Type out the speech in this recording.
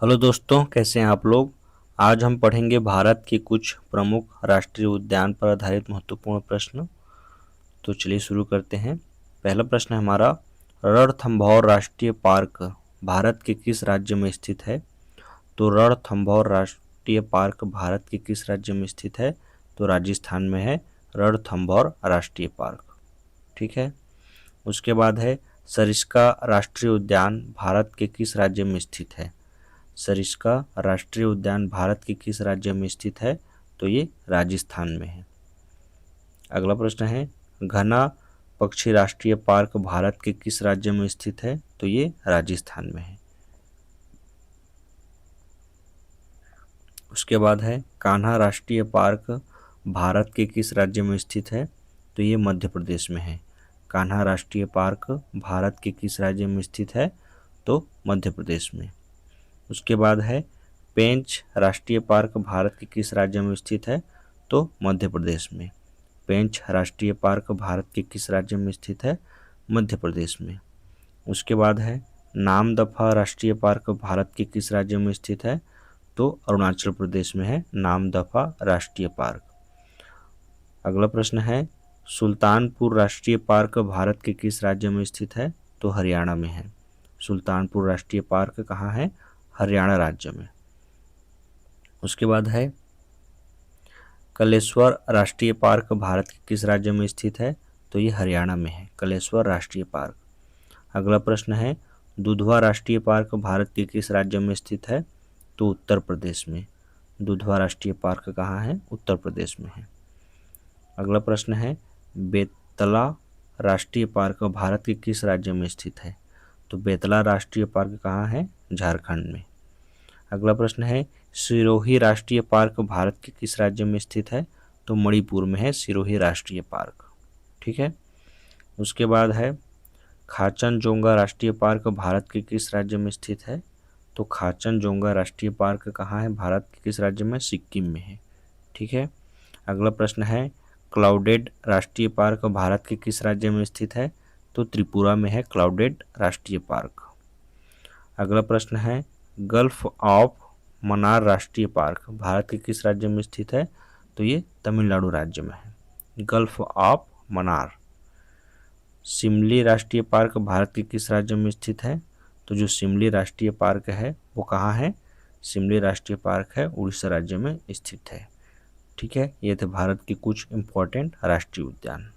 Hello दोस्तों, कैसे हैं आप लोग। आज हम पढ़ेंगे भारत के कुछ प्रमुख राष्ट्रीय उद्यान पर आधारित महत्वपूर्ण प्रश्न। तो चलिए शुरू करते हैं। पहला प्रश्न है हमारा, रणथंभौर राष्ट्रीय पार्क भारत के किस राज्य में स्थित है। तो रणथंभौर राष्ट्रीय पार्क भारत के किस राज्य में स्थित है। तो राजस्थान में है रणथंभौर राष्ट्रीय पार्क। ठीक है। उसके बाद है, सरिस्का राष्ट्रीय उद्यान भारत के किस राज्य में स्थित है। सरिस्का राष्ट्रीय उद्यान भारत के किस राज्य में स्थित है। तो ये राजस्थान में है। अगला प्रश्न है, घना पक्षी राष्ट्रीय पार्क भारत के किस राज्य में स्थित है। तो ये राजस्थान में है। उसके बाद है, कान्हा राष्ट्रीय पार्क भारत के किस राज्य में स्थित है। तो ये मध्य प्रदेश में है। कान्हा राष्ट्रीय पार्क भारत के किस राज्य में स्थित है। तो मध्य प्रदेश में। उसके बाद है, पेंच राष्ट्रीय पार्क भारत के किस राज्य में स्थित है। तो मध्य प्रदेश में। पेंच राष्ट्रीय पार्क भारत के किस राज्य में स्थित है। मध्य प्रदेश में। उसके बाद है, नामदफा राष्ट्रीय पार्क भारत के किस राज्य में स्थित है। तो अरुणाचल प्रदेश में है नामदफा राष्ट्रीय पार्क। अगला प्रश्न है, सुल्तानपुर राष्ट्रीय पार्क भारत के किस राज्य में स्थित है। तो हरियाणा में है। सुल्तानपुर राष्ट्रीय पार्क कहाँ है। हरियाणा राज्य में। उसके बाद है, कलेश्वर राष्ट्रीय पार्क भारत के किस राज्य में स्थित है। तो ये हरियाणा में है, कलेश्वर राष्ट्रीय पार्क। अगला प्रश्न है, दुधवा राष्ट्रीय पार्क भारत के किस राज्य में स्थित है। तो उत्तर प्रदेश में। दुधवा राष्ट्रीय पार्क कहाँ है। उत्तर प्रदेश में है। अगला प्रश्न है, बेतला राष्ट्रीय पार्क भारत के किस राज्य में स्थित है। तो बेतला राष्ट्रीय पार्क कहाँ है। झारखंड में। अगला प्रश्न है, सिरोही राष्ट्रीय पार्क भारत के किस राज्य में स्थित है। तो मणिपुर में है सिरोही राष्ट्रीय पार्क। ठीक है। उसके बाद है, खाचनजोंगा राष्ट्रीय पार्क भारत के किस राज्य में स्थित है। तो खाचनजोंगा राष्ट्रीय पार्क कहाँ है। भारत के किस राज्य में। सिक्किम में है। ठीक है। अगला प्रश्न है, क्लाउडेड राष्ट्रीय पार्क भारत के किस राज्य में स्थित है। तो त्रिपुरा में है क्लाउडेड राष्ट्रीय पार्क। अगला प्रश्न है, गल्फ ऑफ मन्नार राष्ट्रीय पार्क भारत के किस राज्य में स्थित है। तो ये तमिलनाडु राज्य में है, गल्फ ऑफ मन्नार। शिमली राष्ट्रीय पार्क भारत के किस राज्य में स्थित है। तो जो शिमली राष्ट्रीय पार्क है वो कहाँ है। शिमली राष्ट्रीय पार्क है उड़ीसा राज्य में स्थित है। ठीक है। ये थे भारत के कुछ इम्पोर्टेंट राष्ट्रीय उद्यान।